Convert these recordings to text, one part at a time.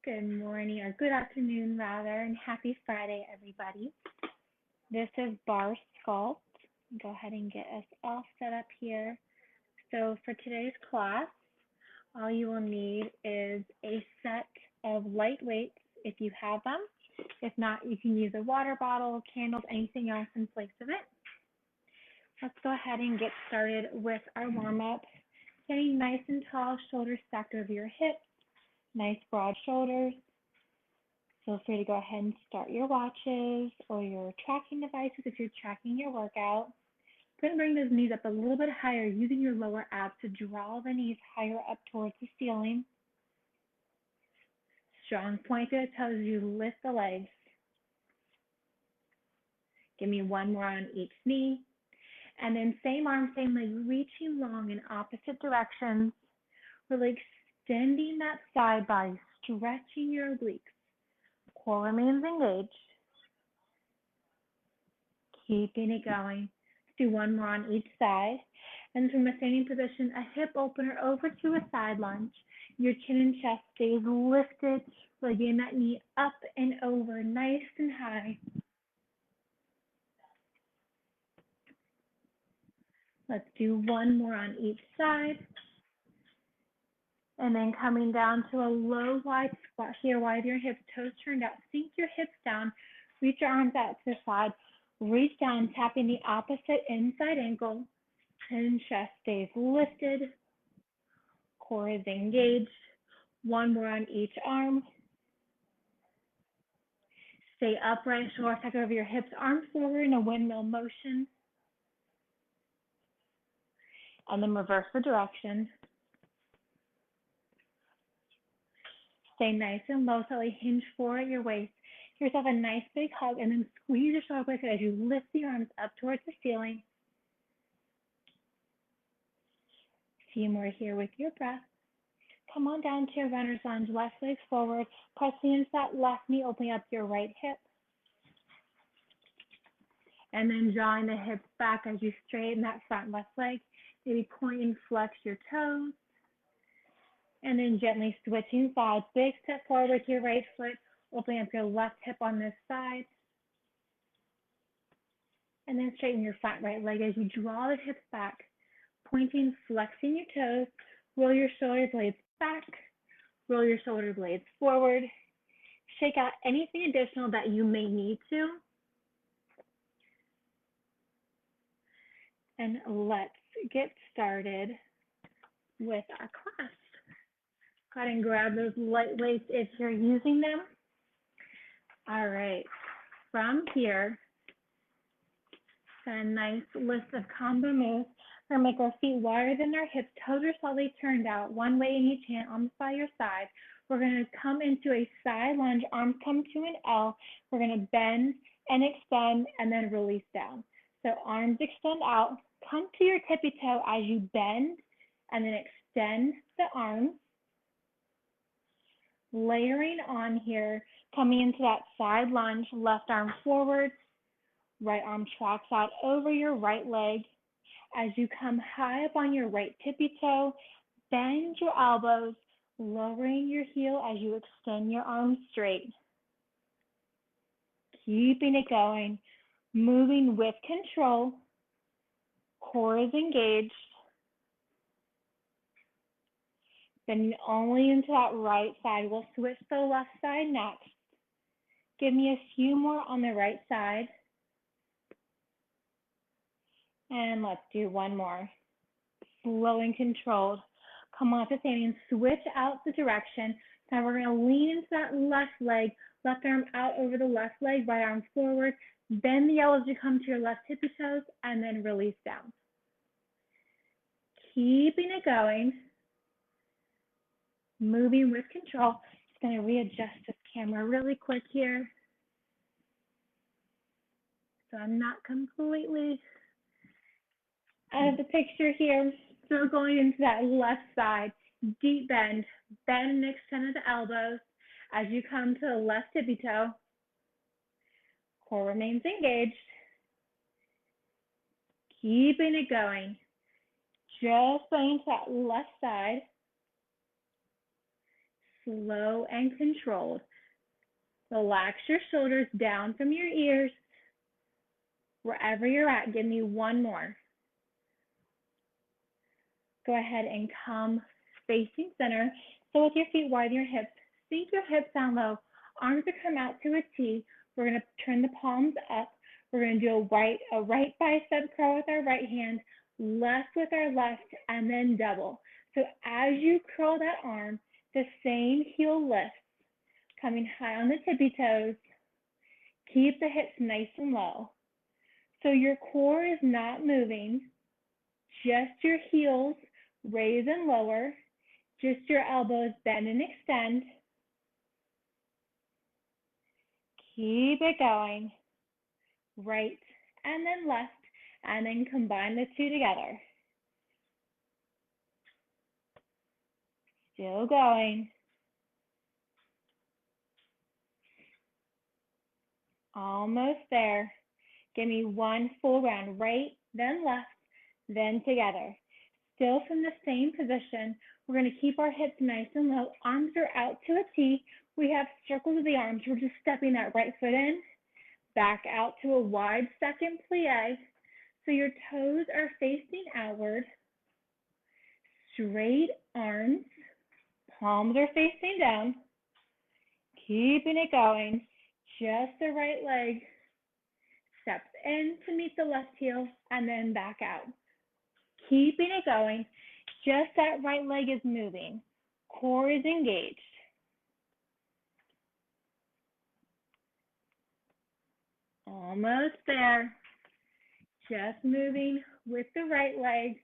Good morning, or good afternoon rather, and happy Friday, everybody. This is Barre Scuplt. Go ahead and get us all set up here. So for today's class, all you will need is a set of light weights if you have them. If not, you can use a water bottle, candles, anything else in place of it. Let's go ahead and get started with our warm-up. Getting nice and tall, shoulders stacked over your hips, nice broad shoulders. Feel free to go ahead and start your watches or your tracking devices if you're tracking your workout. Go ahead and bring those knees up a little bit higher, using your lower abs to draw the knees higher up towards the ceiling. Strong point through the toes, you lift the legs. Give me one more on each knee. And then same arm, same leg, reaching long in opposite directions. Really extending that side body, stretching your obliques. Core remains engaged. Keeping it going. Do one more on each side. And from a standing position, a hip opener over to a side lunge. Your chin and chest stays lifted. Really getting that knee up and over, nice and high. Let's do one more on each side. And then coming down to a low wide squat here, wide your hips, toes turned out. Sink your hips down, reach your arms out to the side, reach down, tapping the opposite inside ankle. Chin and chest stays lifted, core is engaged. One more on each arm. Stay upright, shoulders tucked over your hips, arms forward in a windmill motion. And then reverse the direction. Stay nice and low, slightly hinge forward at your waist. Give yourself a nice big hug, and then squeeze your shoulder blades as you lift the arms up towards the ceiling. A few more here with your breath. Come on down to your runner's lunge, left leg forward, pressing into that left knee, opening up your right hip. And then drawing the hips back as you straighten that front left leg. Maybe point and flex your toes. And then gently switching sides. Big step forward with your right foot, opening up your left hip on this side. And then straighten your front right leg as you draw the hips back, pointing, flexing your toes. Roll your shoulder blades back, roll your shoulder blades forward. Shake out anything additional that you may need to. And let's get started with our class. Go ahead and grab those light weights if you're using them. All right, from here, a nice list of combo moves. We're gonna make our feet wider than our hips, toes are slightly turned out, one way in each hand, arms by your side. We're gonna come into a side lunge, arms come to an L. We're gonna bend and extend and then release down. So arms extend out, come to your tippy toe as you bend and then extend the arms. Layering on here, coming into that side lunge, left arm forward, right arm tracks out over your right leg. As you come high up on your right tippy toe, bend your elbows, lowering your heel as you extend your arms straight. Keeping it going, moving with control, core is engaged. Bending only into that right side. We'll switch to the left side next. Give me a few more on the right side. And let's do one more. Slow and controlled. Come on to standing, switch out the direction. Now we're gonna lean into that left leg, left arm out over the left leg, right arm forward. Bend the elbows to come to your left tippy toes and then release down. Keeping it going. Moving with control. Just gonna readjust this camera really quick here. So I'm not completely out of the picture here. Still going into that left side, deep bend, bend and extend the elbows as you come to the left tippy toe. Core remains engaged. Keeping it going. Just going to that left side. slow and controlled. Relax your shoulders down from your ears. Wherever you're at, give me one more. Go ahead and come facing center. So with your feet wide, your hips, sink your hips down low. Arms are come out to a T. We're going to turn the palms up. We're going to do a right bicep curl with our right hand, left with our left, and then double. So as you curl that arm, the same heel lifts, coming high on the tippy toes. Keep the hips nice and low. So your core is not moving, just your heels raise and lower, just your elbows bend and extend. Keep it going. Right and then left, and then combine the two together. Still going. Almost there. Give me one full round, right, then left, then together. Still from the same position, we're going to keep our hips nice and low. Arms are out to a T. We have circles of the arms. We're just stepping that right foot in, back out to a wide second plie. So your toes are facing outward. Straight arms. Palms are facing down. Keeping it going. Just the right leg steps in to meet the left heel and then back out. Keeping it going. Just that right leg is moving. Core is engaged. Almost there. Just moving with the right leg.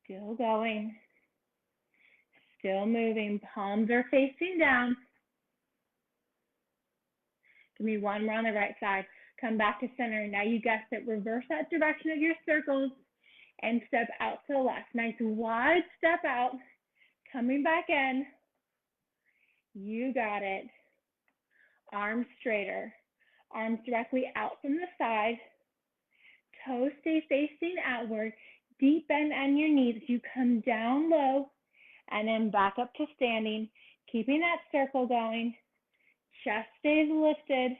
Still going. Still moving. Palms are facing down. Give me one more on the right side. Come back to center. Now you guessed it. Reverse that direction of your circles and step out to the left. Nice wide step out. Coming back in. You got it. Arms straighter. Arms directly out from the side. Toes stay facing outward. Deep bend on your knees. You come down low and then back up to standing. Keeping that circle going. Chest stays lifted.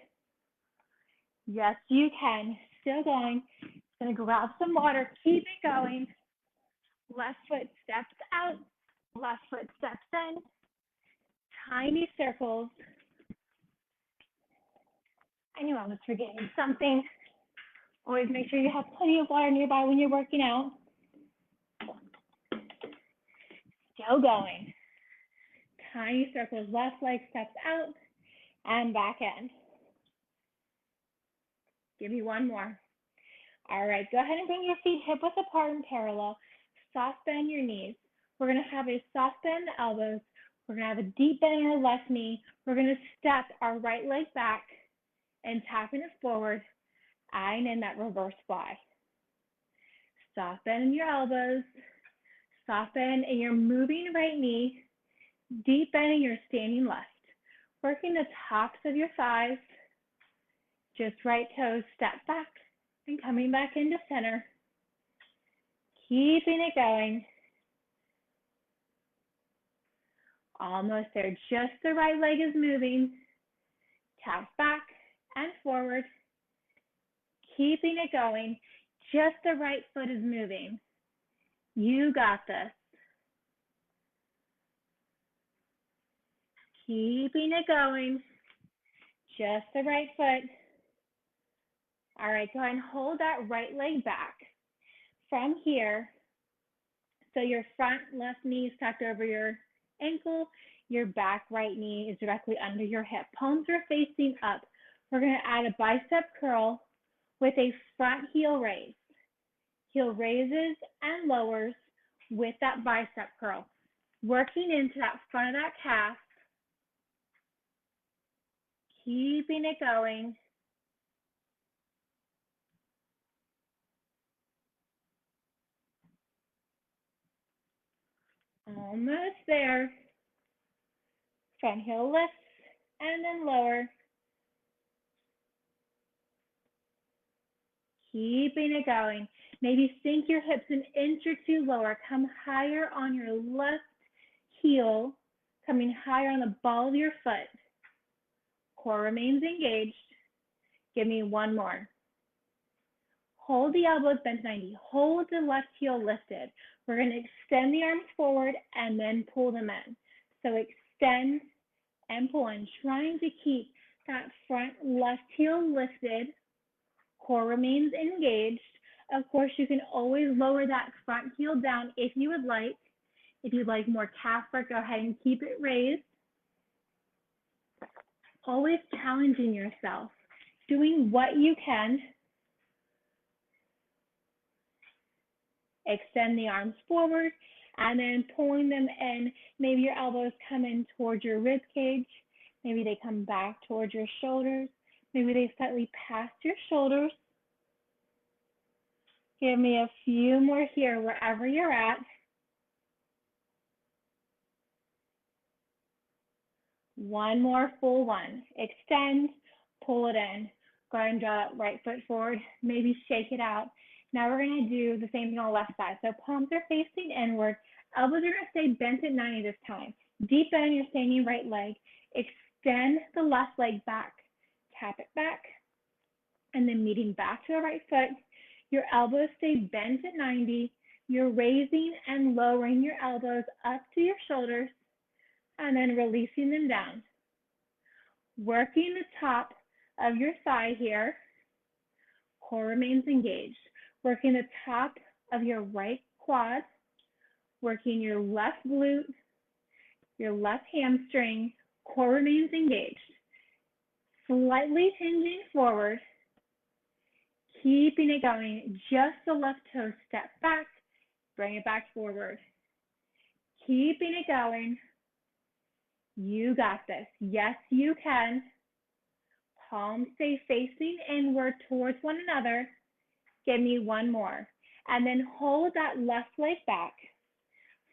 Yes, you can. Still going. Gonna grab some water. Keep it going. Left foot steps out. Left foot steps in. Tiny circles. I knew I was forgetting something. Always make sure you have plenty of water nearby when you're working out. Still going. Tiny circles. Left leg steps out and back in. Give me one more. All right, go ahead and bring your feet hip width apart and parallel. Soft bend your knees. We're going to have a soft bend in the elbows. We're going to have a deep bend in our left knee. We're going to step our right leg back and tapping it forward, adding in that reverse fly. Soft bend in your elbows. Soft bend in your moving right knee. Deep bend in your standing left. Working the tops of your thighs. Just right toes step back and coming back into center. Keeping it going. Almost there. Just the right leg is moving. Tap back and forward. Keeping it going. Just the right foot is moving. You got this. Keeping it going. Just the right foot. All right, go ahead and hold that right leg back. From here, so your front left knee is tucked over your ankle, your back right knee is directly under your hip. Palms are facing up. We're going to add a bicep curl with a front heel raise. Heel raises and lowers with that bicep curl. Working into that front of that calf. Keeping it going. Almost there. Front heel lifts and then lower. Keeping it going. Maybe sink your hips an inch or two lower. Come higher on your left heel, coming higher on the ball of your foot. Core remains engaged. Give me one more. Hold the elbows bent 90. Hold the left heel lifted. We're going to extend the arms forward and then pull them in. So extend and pull in, trying to keep that front left heel lifted. Core remains engaged. Of course, you can always lower that front heel down if you would like. If you'd like more calf work, go ahead and keep it raised. Always challenging yourself, doing what you can. Extend the arms forward and then pulling them in. Maybe your elbows come in towards your rib cage. Maybe they come back towards your shoulders. Maybe they slightly past your shoulders. Give me a few more here wherever you're at. One more full one. Extend, pull it in. Go ahead and draw that right foot forward. Maybe shake it out. Now we're going to do the same thing on the left side. So palms are facing inward. Elbows are going to stay bent at 90 this time. Deep bend your standing right leg. Extend the left leg back. Tap it back. And then meeting back to the right foot. Your elbows stay bent at 90. You're raising and lowering your elbows up to your shoulders and then releasing them down. Working the top of your thigh here. Core remains engaged. Working the top of your right quad. Working your left glute, your left hamstring. Core remains engaged. Slightly hinging forward. Keeping it going. Just the left toe step back. Bring it back forward. Keeping it going. You got this. Yes, you can. Palms stay facing inward towards one another. Give me one more. And then hold that left leg back.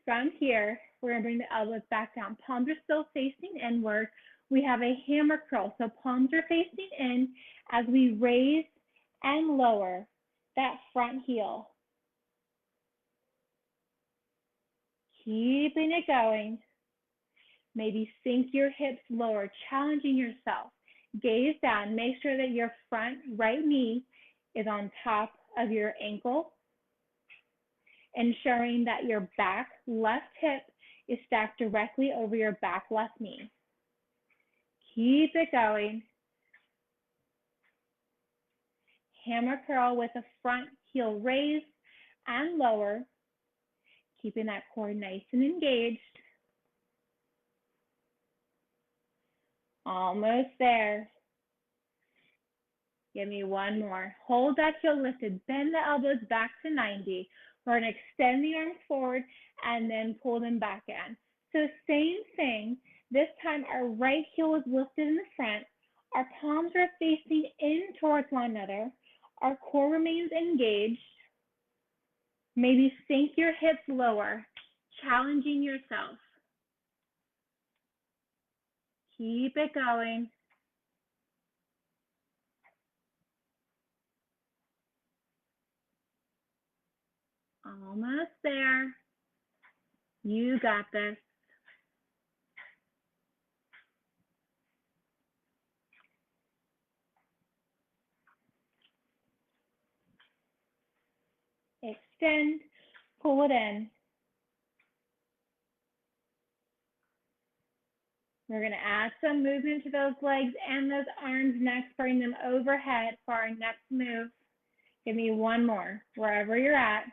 From here, we're going to bring the elbows back down. Palms are still facing inward. We have a hammer curl. So palms are facing in as we raise and lower that front heel. Keeping it going. Maybe sink your hips lower, challenging yourself. Gaze down. Make sure that your front right knee is on top of your ankle, ensuring that your back left hip is stacked directly over your back left knee. Keep it going. Hammer curl with the front heel raised and lower, keeping that core nice and engaged. Almost there. Give me one more. Hold that heel lifted. Bend the elbows back to 90. We're going to extend the arms forward and then pull them back in. So same thing. This time our right heel is lifted in the front. Our palms are facing in towards one another. Our core remains engaged. Maybe sink your hips lower, challenging yourself. Keep it going. Almost there. You got this. Extend, pull it in. We're going to add some movement to those legs and those arms next. Bring them overhead for our next move. Give me one more, wherever you're at.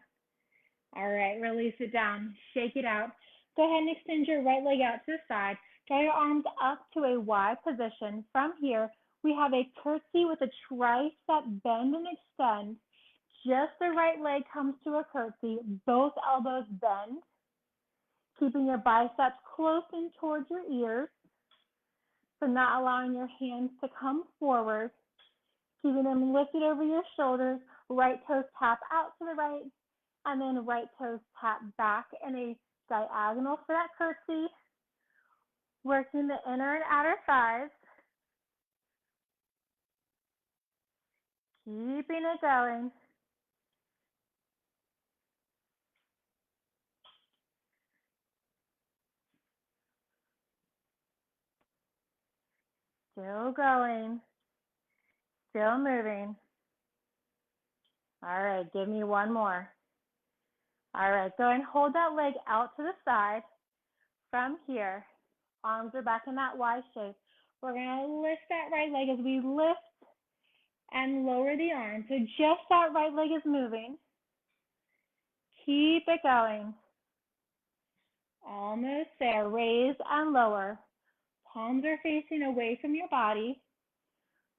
All right, release it down. Shake it out. Go ahead and extend your right leg out to the side. Draw your arms up to a wide position. From here, we have a curtsy with a tricep bend and extend. Just the right leg comes to a curtsy. Both elbows bend. Keeping your biceps close in towards your ears. So not allowing your hands to come forward. Keeping them lifted over your shoulders. Right toes tap out to the right. And then right toes tap back in a diagonal for that curtsy. Working the inner and outer thighs. Keeping it going. Still going. Still moving. All right, give me one more. All right, go and hold that leg out to the side. From here, arms are back in that Y shape. We're gonna lift that right leg as we lift and lower the arm. So just that right leg is moving. Keep it going. Almost there. Raise and lower. Palms are facing away from your body.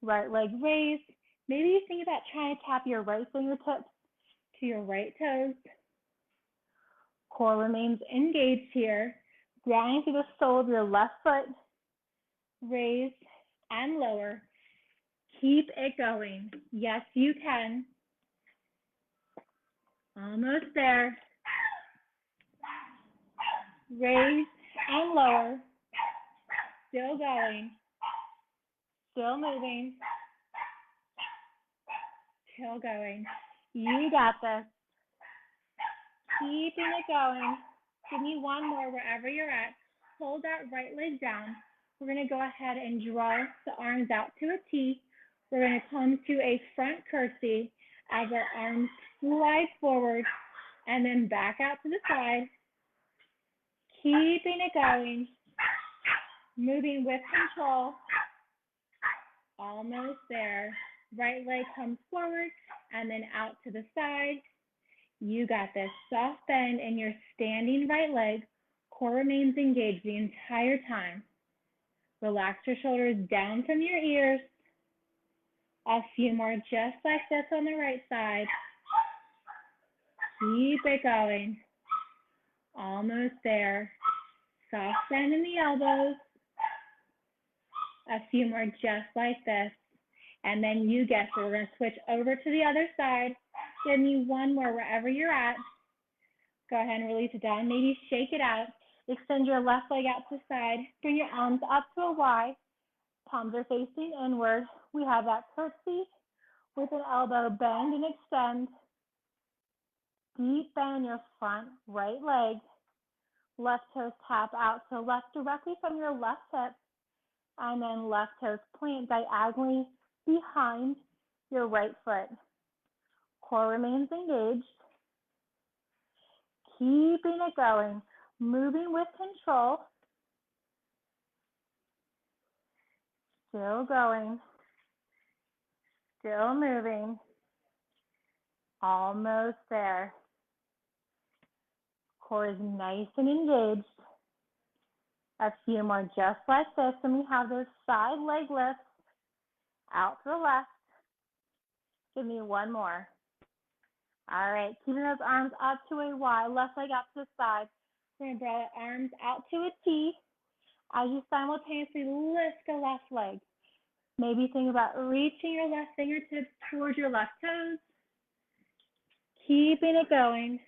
Right leg raised. Maybe you think about trying to tap your right fingertips to your right toes. Core remains engaged here. Grounding to the sole of your left foot. Raise and lower. Keep it going. Yes, you can. Almost there. Raise and lower. Still going. Still moving. Still going. You got this. Keeping it going. Give me one more wherever you're at. Hold that right leg down. We're going to go ahead and draw the arms out to a T. We're going to come to a front curtsy as our arms slide forward and then back out to the side. Keeping it going. Moving with control. Almost there. Right leg comes forward and then out to the side. You got this. Soft bend in your standing right leg. Core remains engaged the entire time. Relax your shoulders down from your ears. A few more just like this on the right side. Keep it going. Almost there. Soft bend in the elbows. A few more just like this. And then you guess it. We're going to switch over to the other side. Give me one more wherever you're at. Go ahead and release it down. Maybe shake it out. Extend your left leg out to the side. Bring your arms up to a Y. Palms are facing inward. We have that curtsy with an elbow bend and extend. Deep bend in your front right leg. Left toes tap out to left directly from your left hip. And then left toes plant diagonally behind your right foot. Core remains engaged. Keeping it going. Moving with control. Still going. Still moving. Almost there. Core is nice and engaged. A few more just like this, and we have those side leg lifts out to the left. Give me one more. All right, keeping those arms up to a Y, left leg out to the side. We're going to draw the arms out to a T as you simultaneously lift the left leg. Maybe think about reaching your left fingertips towards your left toes. Keeping it going.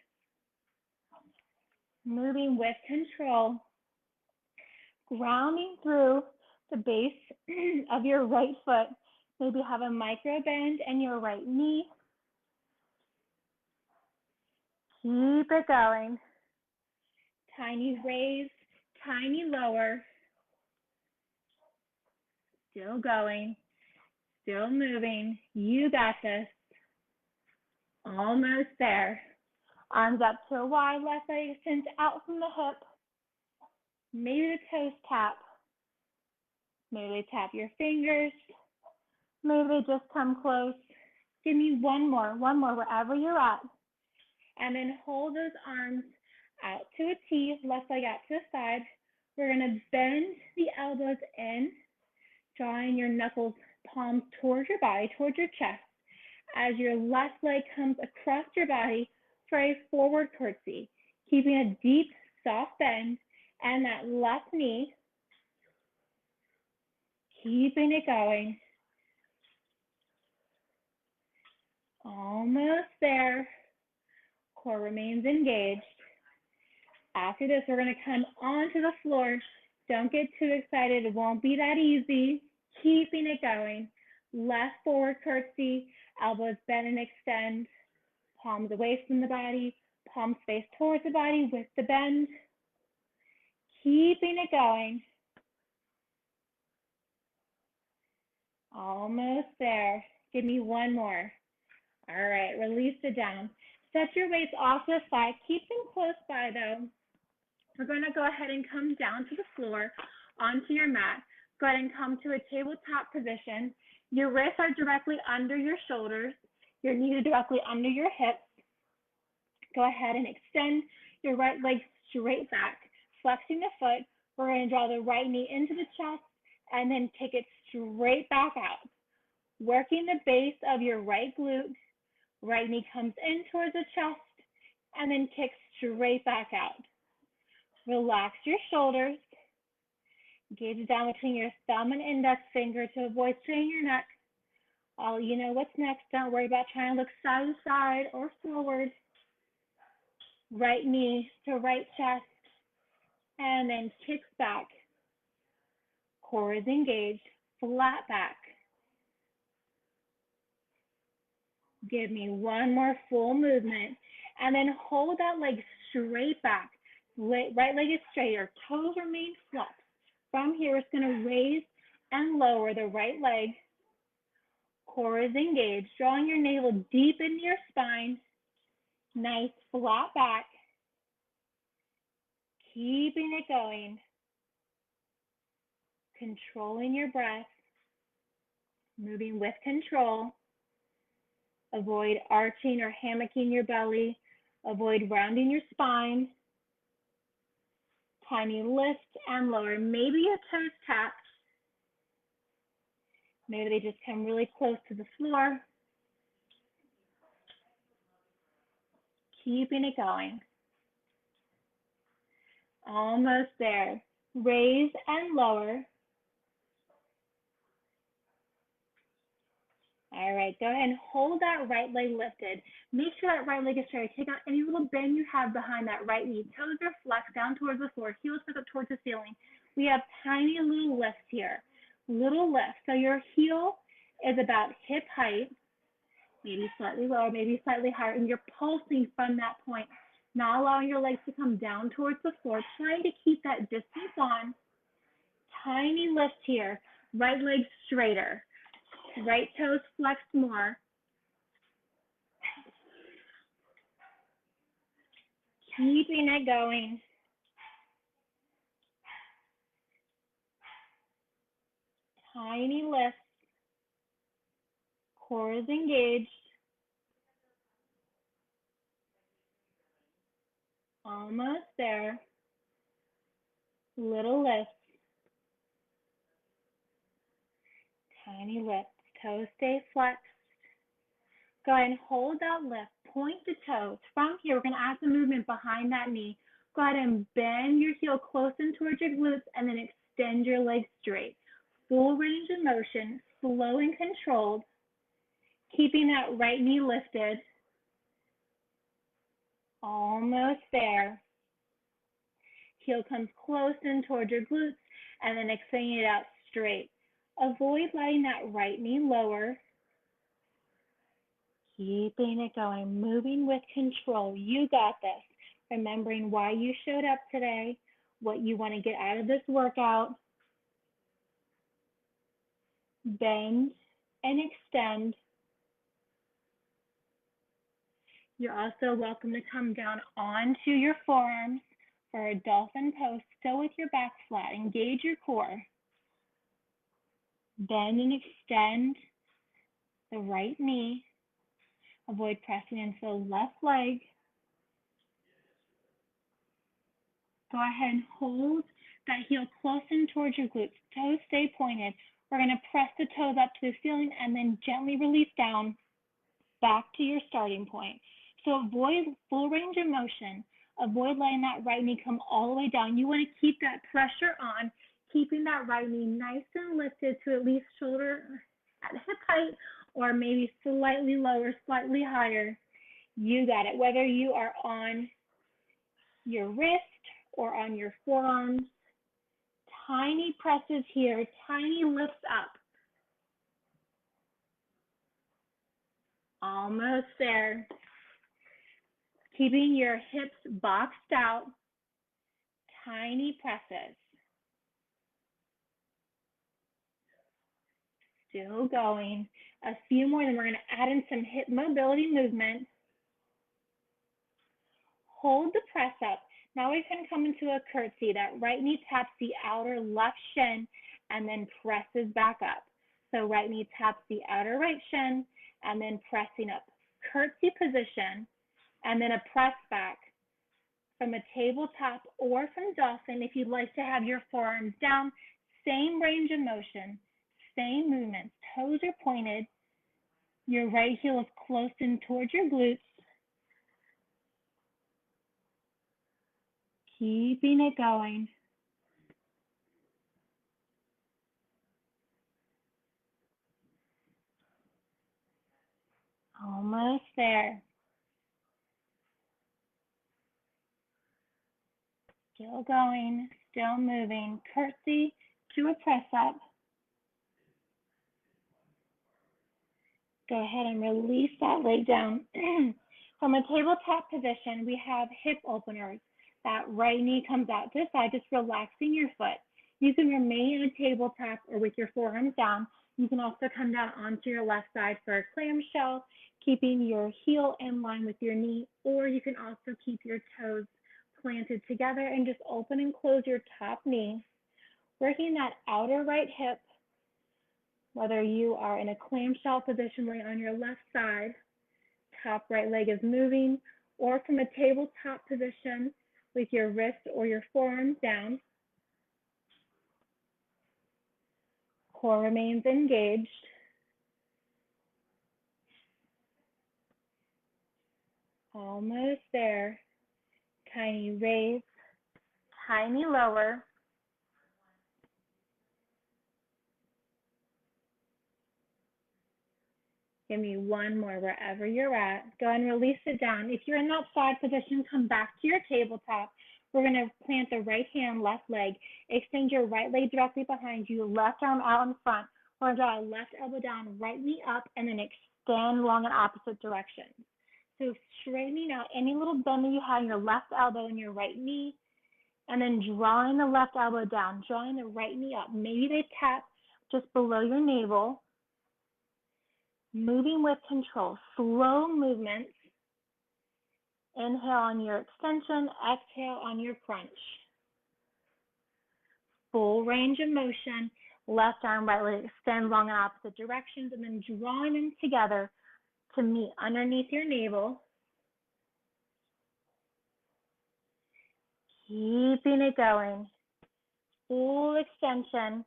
Moving with control. Grounding through the base of your right foot. Maybe have a micro bend in your right knee. Keep it going. Tiny raise, tiny lower. Still going, still moving. You got this. Almost there. Arms up to a Y, left leg extends out from the hip. Maybe the toes tap. Maybe they tap your fingers. Maybe they just come close. Give me one more wherever you're at. And then hold those arms out to a T, left leg out to the side. We're going to bend the elbows in, drawing your knuckles, palms towards your body, towards your chest, as your left leg comes across your body for a forward curtsy, keeping a deep, soft bend, and that left knee, keeping it going. Almost there. Core remains engaged. After this, we're going to come onto the floor. Don't get too excited. It won't be that easy. Keeping it going. Left forward curtsy, elbows bend and extend, palms away from the body, palms face towards the body with the bend. Keeping it going. Almost there. Give me one more. All right, release it down. Set your weights off the side. Keep them close by though. We're going to go ahead and come down to the floor onto your mat. Go ahead and come to a tabletop position. Your wrists are directly under your shoulders. Your knees are directly under your hips. Go ahead and extend your right leg straight back, flexing the foot. We're going to draw the right knee into the chest and then take it straight back out. Working the base of your right glute. Right knee comes in towards the chest and then kicks straight back out. Relax your shoulders. Gaze down between your thumb and index finger to avoid straining your neck. You know what's next. Don't worry about trying to look side to side or forward. Right knee to right chest and then kicks back. Core is engaged, flat back. Give me one more full movement and then hold that leg straight back. Right leg is straight, your toes remain flexed. From here, it's going to raise and lower the right leg. Core is engaged, drawing your navel deep into your spine. Nice flat back. Keeping it going. Controlling your breath. Moving with control. Avoid arching or hammocking your belly. Avoid rounding your spine. Tiny lift and lower. Maybe your toes tap. Maybe they just come really close to the floor. Keeping it going. Almost there. Raise and lower. All right, go ahead and hold that right leg lifted. Make sure that right leg is straight. Take out any little bend you have behind that right knee. Toes are flexed down towards the floor. Heels tuck up towards the ceiling. We have tiny little lifts here. Little lifts. So your heel is about hip height, maybe slightly lower, maybe slightly higher, and you're pulsing from that point, not allowing your legs to come down towards the floor, trying to keep that distance on. Tiny lift here. Right leg straighter. Right toes flexed more. Keeping it going. Tiny lift. Core is engaged. Almost there. Little lift. Tiny lift. Toes stay flexed. Go ahead and hold that lift. Point the toes. From here, we're going to add some movement behind that knee. Go ahead and bend your heel close in towards your glutes and then extend your legs straight. Full range of motion, slow and controlled. Keeping that right knee lifted. Almost there. Heel comes close in towards your glutes and then extending it out straight. Avoid letting that right knee lower. Keeping it going, moving with control. You got this. Remembering why you showed up today, what you want to get out of this workout. Bend and extend. You're also welcome to come down onto your forearms for a dolphin pose, still with your back flat. Engage your core. Bend and extend the right knee. Avoid pressing into the left leg. Go ahead and hold that heel close in towards your glutes. Toes stay pointed. We're going to press the toes up to the ceiling and then gently release down back to your starting point. So avoid full range of motion. Avoid letting that right knee come all the way down. You want to keep that pressure on, keeping that right knee nice and lifted to at least shoulder at hip height or maybe slightly lower, slightly higher. You got it. Whether you are on your wrist or on your forearms, tiny presses here, tiny lifts up. Almost there. Keeping your hips boxed out, tiny presses. Still going. A few more, then we're going to add in some hip mobility movement. Hold the press up. Now we can come into a curtsy. That right knee taps the outer left shin and then presses back up. So right knee taps the outer right shin and then pressing up. Curtsy position and then a press back from a tabletop or from dolphin. If you'd like to have your forearms down, same range of motion, same movements. Toes are pointed. Your right heel is close in towards your glutes. Keeping it going. Almost there. Still going, still moving. Curtsy to a press up. Go ahead and release that leg down. From a tabletop position, we have hip openers. That right knee comes out to the side, just relaxing your foot. You can remain in a tabletop or with your forearms down. You can also come down onto your left side for a clamshell, keeping your heel in line with your knee, or you can also keep your toes planted together and just open and close your top knee. Working that outer right hip, whether you are in a clamshell position laying on your left side, top right leg is moving, or from a tabletop position with your wrist or your forearms down. Core remains engaged. Almost there. Tiny raise, tiny lower. Give me one more wherever you're at. Go ahead and release it down. If you're in that side position, come back to your tabletop. We're going to plant the right hand, left leg. Extend your right leg directly behind you, left arm out in front. We're going to draw left elbow down, right knee up, and then extend along in opposite directions. So straightening out any little bend that you have in your left elbow and your right knee, and then drawing the left elbow down, drawing the right knee up. Maybe they tap just below your navel. Moving with control, slow movements. Inhale on your extension, exhale on your crunch. Full range of motion, left arm, right leg, extend long in opposite directions, and then drawing them together to meet underneath your navel. Keeping it going. Full extension.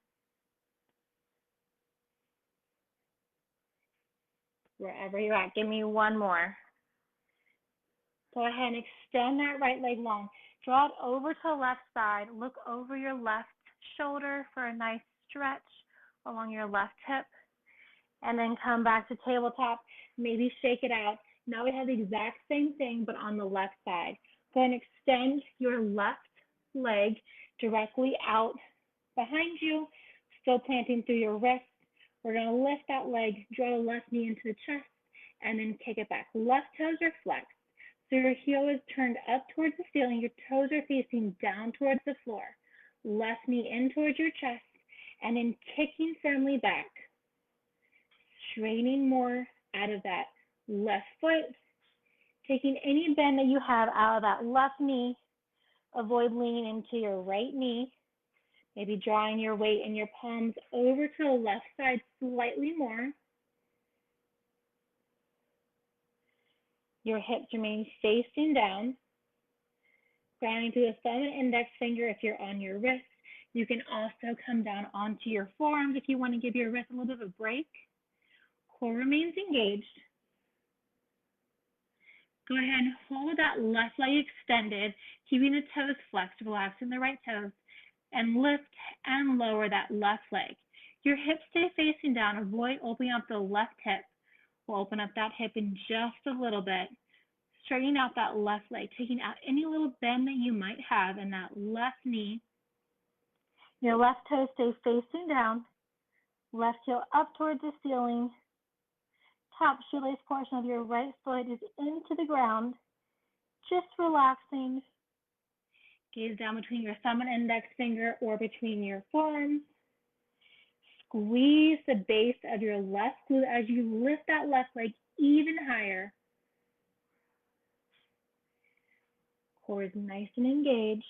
Wherever you're at, give me one more. Go ahead and extend that right leg long. Draw it over to the left side. Look over your left shoulder for a nice stretch along your left hip. And then come back to tabletop. Maybe shake it out. Now we have the exact same thing, but on the left side. Go ahead and extend your left leg directly out behind you, still planting through your wrist. We're going to lift that leg, draw the left knee into the chest, and then kick it back. Left toes are flexed. So your heel is turned up towards the ceiling. Your toes are facing down towards the floor. Left knee in towards your chest, and then kicking firmly back. Straightening more out of that left foot. Taking any bend that you have out of that left knee. Avoid leaning into your right knee. Maybe drawing your weight and your palms over to the left side slightly more. Your hips remain facing down. Grounding through the thumb and index finger if you're on your wrist. You can also come down onto your forearms if you want to give your wrist a little bit of a break. Core remains engaged. Go ahead and hold that left leg extended, keeping the toes flexed, relaxing the right toes, and lift and lower that left leg. Your hips stay facing down. Avoid opening up the left hip. We'll open up that hip in just a little bit. Straightening out that left leg, taking out any little bend that you might have in that left knee. Your left toe stays facing down. Left heel up towards the ceiling. Top shoelace portion of your right foot is into the ground. Just relaxing. Gaze down between your thumb and index finger or between your forearms. Squeeze the base of your left glute as you lift that left leg even higher. Core is nice and engaged.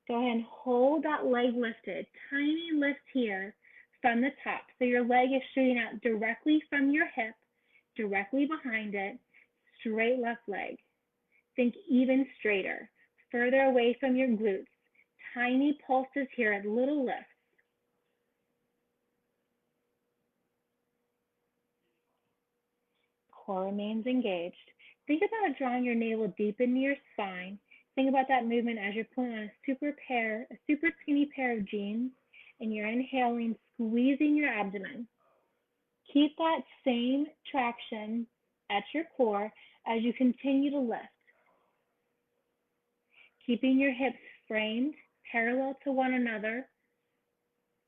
Go ahead and hold that leg lifted. Tiny lift here from the top. So your leg is shooting out directly from your hip, directly behind it, straight left leg. Think even straighter, further away from your glutes. Tiny pulses here at little lifts. Core remains engaged. Think about drawing your navel deep into your spine. Think about that movement as you're pulling on a super skinny pair of jeans, and you're inhaling, squeezing your abdomen. Keep that same traction at your core as you continue to lift. Keeping your hips framed parallel to one another,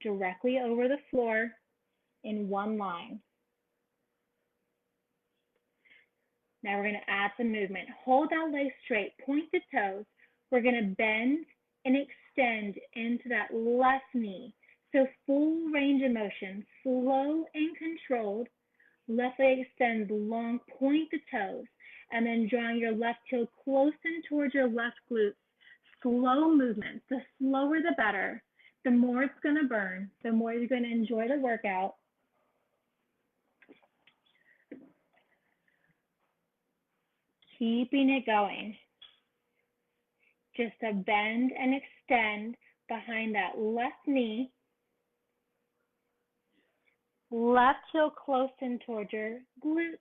directly over the floor in one line. Now we're going to add some movement. Hold that leg straight, point the toes. We're going to bend and extend into that left knee. So full range of motion, slow and controlled. Left leg extends long, point the toes, and then drawing your left heel close in towards your left glute. Slow movement. The slower the better. The more it's going to burn, the more you're going to enjoy the workout. Keeping it going. Just a bend and extend behind that left knee. Left heel close in towards your glutes,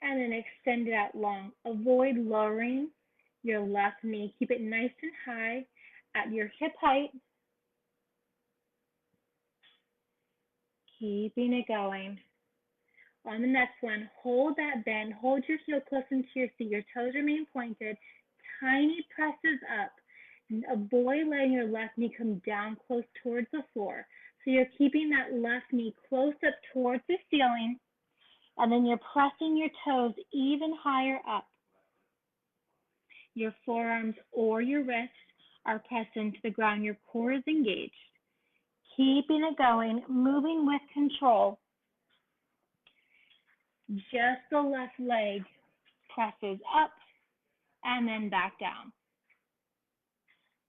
and then extend it out long. Avoid lowering your left knee. Keep it nice and high at your hip height. Keeping it going. On the next one, hold that bend. Hold your heel close into your seat. Your toes remain pointed. Tiny presses up. Avoid letting your left knee come down close towards the floor. So you're keeping that left knee close up towards the ceiling, and then you're pressing your toes even higher up. Your forearms or your wrists are pressed into the ground. Your core is engaged. Keeping it going, moving with control. Just the left leg presses up and then back down.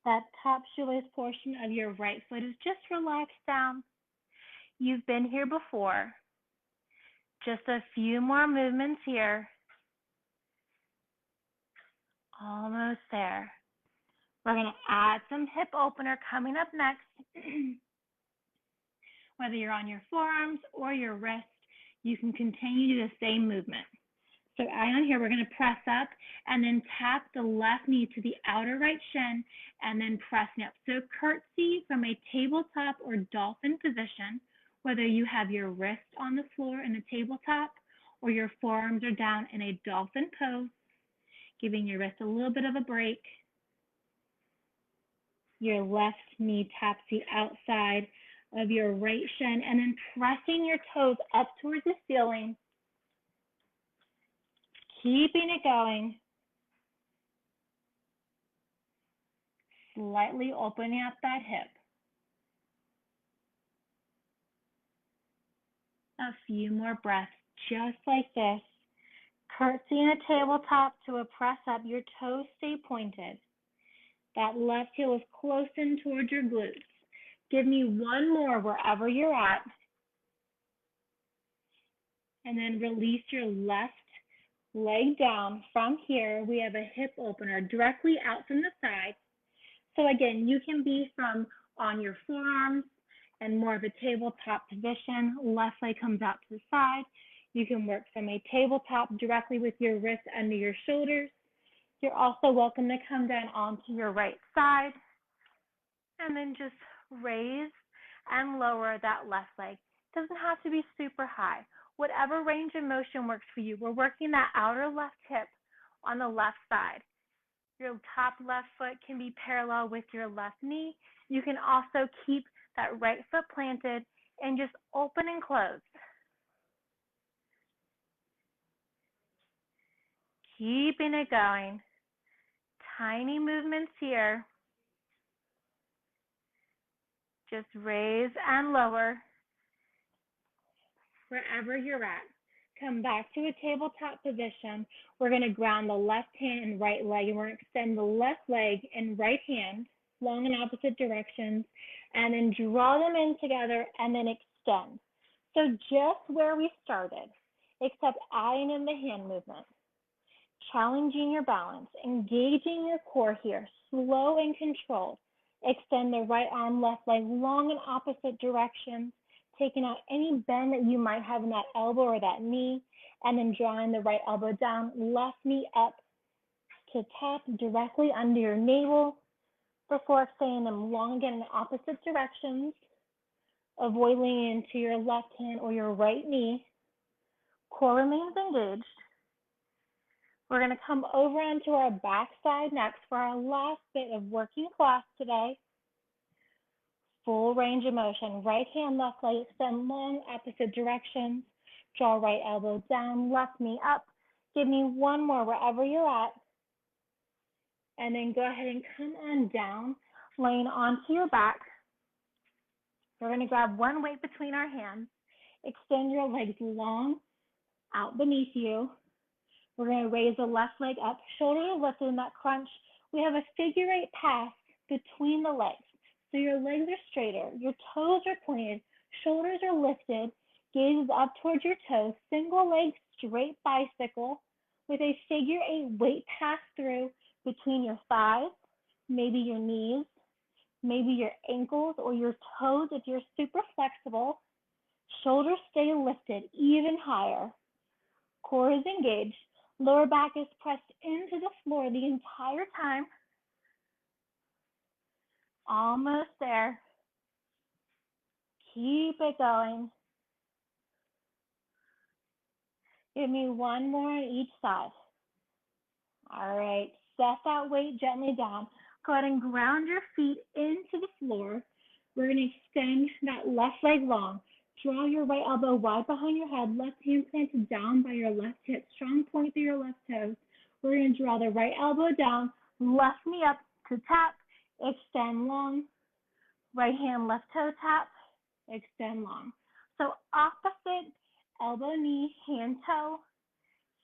That top shoelace portion of your right foot is just relaxed down. You've been here before. Just a few more movements here. Almost there. We're going to add some hip opener coming up next. Whether you're on your forearms or your wrist, you can continue to do the same movement. So on here, we're going to press up and then tap the left knee to the outer right shin and then pressing up. So curtsy from a tabletop or dolphin position, whether you have your wrist on the floor in a tabletop or your forearms are down in a dolphin pose, giving your wrist a little bit of a break. Your left knee taps the outside of your right shin and then pressing your toes up towards the ceiling. Keeping it going. Slightly opening up that hip. A few more breaths, just like this. Curtsy in a tabletop to a press up. Your toes stay pointed. That left heel is close in towards your glutes. Give me one more wherever you're at. And then release your left leg down. From here, we have a hip opener directly out from the side. So again, you can be from on your forearms and more of a tabletop position. Left leg comes out to the side. You can work from a tabletop directly with your wrists under your shoulders. You're also welcome to come down onto your right side and then just raise and lower that left leg. It doesn't have to be super high. Whatever range of motion works for you. We're working that outer left hip on the left side. Your top left foot can be parallel with your left knee. You can also keep that right foot planted and just open and close. Keeping it going. Tiny movements here. Just raise and lower wherever you're at. Come back to a tabletop position. We're going to ground the left hand and right leg, and we're going to extend the left leg and right hand long in opposite directions, and then draw them in together and then extend. So just where we started, except adding in the hand movement. Challenging your balance, engaging your core here, slow and controlled. Extend the right arm, left leg long in opposite directions, taking out any bend that you might have in that elbow or that knee, and then drawing the right elbow down, left knee up to tap directly under your navel before extending them long again in opposite directions. Avoid leaning into your left hand or your right knee. Core remains engaged. We're going to come over onto our back side next for our last bit of working class today. Full range of motion. Right hand, left leg, extend long, opposite directions. Draw right elbow down, left knee up. Give me one more wherever you're at. And then go ahead and come on down, laying onto your back. We're going to grab one weight between our hands. Extend your legs long out beneath you. We're going to raise the left leg up, shoulders are lifted in that crunch. We have a figure eight pass between the legs. So your legs are straighter, your toes are pointed, shoulders are lifted, gaze is up towards your toes, single leg straight bicycle with a figure eight weight pass through between your thighs, maybe your knees, maybe your ankles or your toes if you're super flexible. Shoulders stay lifted even higher. Core is engaged. Lower back is pressed into the floor the entire time. Almost there. Keep it going. Give me one more on each side. All right, set that weight gently down. Go ahead and ground your feet into the floor. We're going to extend that left leg long. Draw your right elbow wide behind your head, left hand planted down by your left hip, strong point through your left toes. We're going to draw the right elbow down, left knee up to tap, extend long, right hand, left toe tap, extend long. So opposite elbow, knee, hand, toe,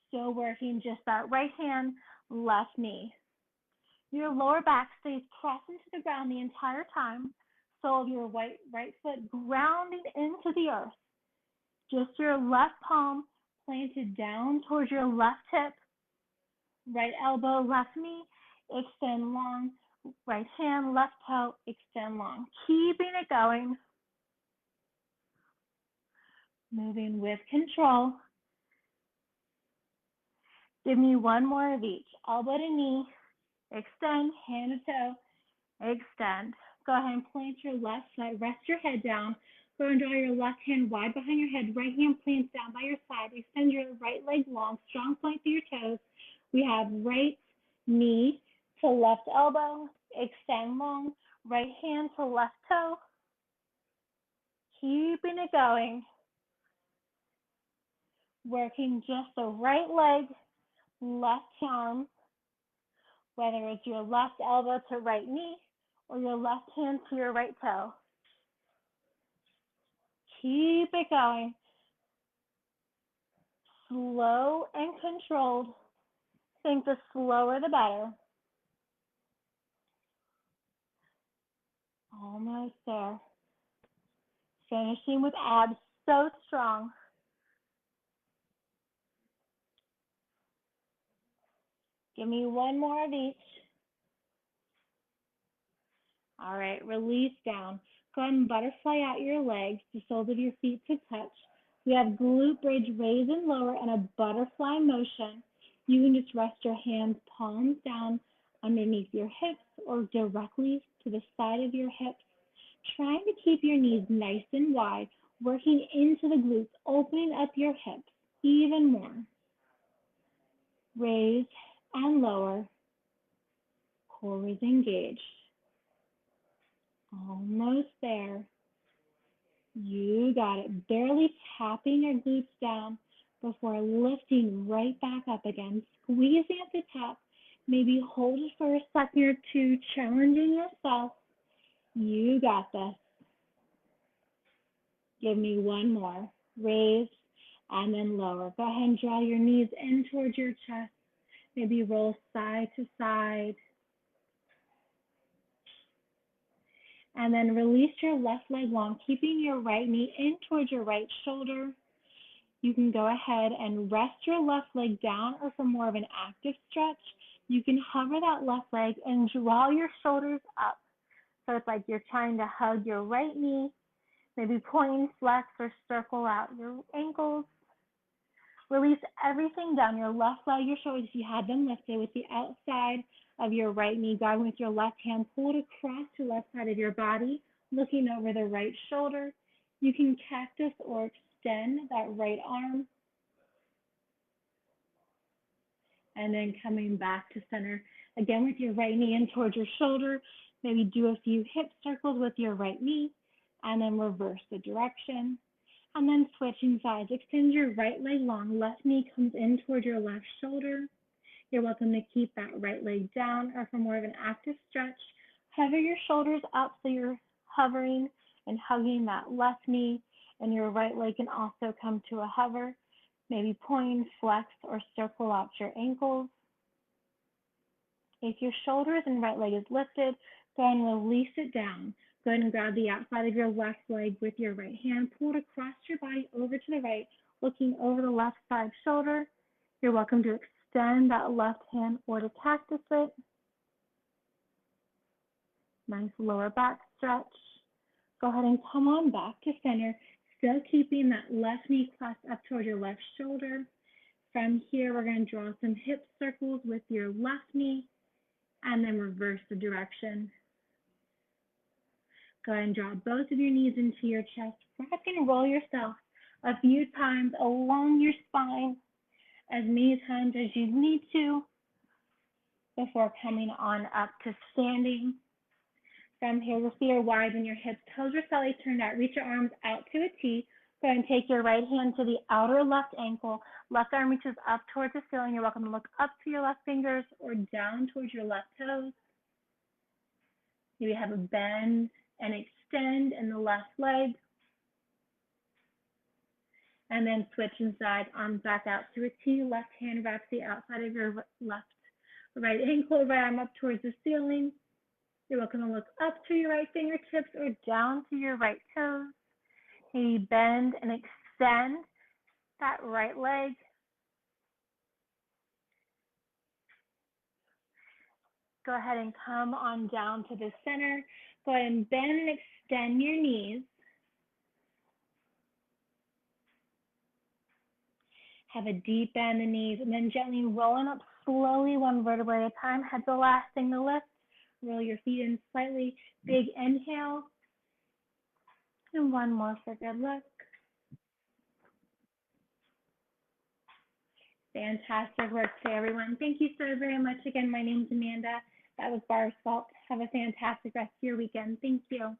still working just that right hand, left knee. Your lower back stays pressed into the ground the entire time. Sole of your right foot grounding into the earth. Just your left palm planted down towards your left hip. Right elbow, left knee, extend long. Right hand, left toe, extend long. Keeping it going. Moving with control. Give me one more of each. Elbow to knee, extend, hand to toe, extend. Go ahead and plant your left side. Rest your head down. Go and draw your left hand wide behind your head. Right hand plants down by your side. Extend your right leg long. Strong point through your toes. We have right knee to left elbow. Extend long. Right hand to left toe. Keeping it going. Working just the right leg, left arm, whether it's your left elbow to right knee or your left hand to your right toe. Keep it going. Slow and controlled. Think the slower the better. Almost there. Finishing with abs so strong. Give me one more of each. All right, release down. Go ahead and butterfly out your legs, the soles of your feet to touch. We have glute bridge, raise and lower, and a butterfly motion. You can just rest your hands palms down underneath your hips or directly to the side of your hips. Trying to keep your knees nice and wide, working into the glutes, opening up your hips even more. Raise and lower. Core is engaged. Almost there. You got it. Barely tapping your glutes down before lifting right back up again. Squeezing at the top. Maybe hold it for a second or two, challenging yourself. You got this. Give me one more. Raise and then lower. Go ahead and draw your knees in towards your chest. Maybe roll side to side. And then release your left leg long, keeping your right knee in towards your right shoulder. You can go ahead and rest your left leg down, or for more of an active stretch, you can hover that left leg and draw your shoulders up. So it's like you're trying to hug your right knee, maybe point, flex, or circle out your ankles. Release everything down your left leg, your shoulders, if you had them lifted, with the outside of your right knee. Grabbing with your left hand, pull it across the left side of your body, looking over the right shoulder. You can cactus or extend that right arm. And then coming back to center, again with your right knee in towards your shoulder. Maybe do a few hip circles with your right knee, and then reverse the direction. And then switching sides, extend your right leg long, left knee comes in towards your left shoulder. You're welcome to keep that right leg down, or for more of an active stretch, hover your shoulders up so you're hovering and hugging that left knee, and your right leg can also come to a hover. Maybe point, flex, or circle out your ankles. If your shoulders and right leg is lifted, go ahead and release it down. Go ahead and grab the outside of your left leg with your right hand. Pull it across your body over to the right, looking over the left side shoulder. You're welcome to extend that left hand or to cactus it. Nice lower back stretch. Go ahead and come on back to center, still keeping that left knee clasped up toward your left shoulder. From here, we're going to draw some hip circles with your left knee, and then reverse the direction. Go ahead and draw both of your knees into your chest. Rock and roll yourself a few times along your spine, as many times as you need to, before coming on up to standing. From here, your feet are wide and your hips, toes are slightly turned out. Reach your arms out to a T. Go ahead and take your right hand to the outer left ankle. Left arm reaches up towards the ceiling. You're welcome to look up to your left fingers or down towards your left toes. Maybe have a bend and extend in the left leg. And then switching sides, arms back out to a T. Left hand wraps the outside of your right ankle, right arm up towards the ceiling. You're welcome to look up to your right fingertips or down to your right toes. Maybe bend and extend that right leg. Go ahead and come on down to the center. Go ahead and bend and extend your knees. Have a deep bend in the knees, and then gently rolling up slowly, one vertebrae at a time. Head the last thing to lift. Roll your feet in slightly. Big inhale. And one more for good luck. Fantastic work today, everyone. Thank you so very much. Again, my name's Amanda. That was Barre Scuplt. Have a fantastic rest of your weekend. Thank you.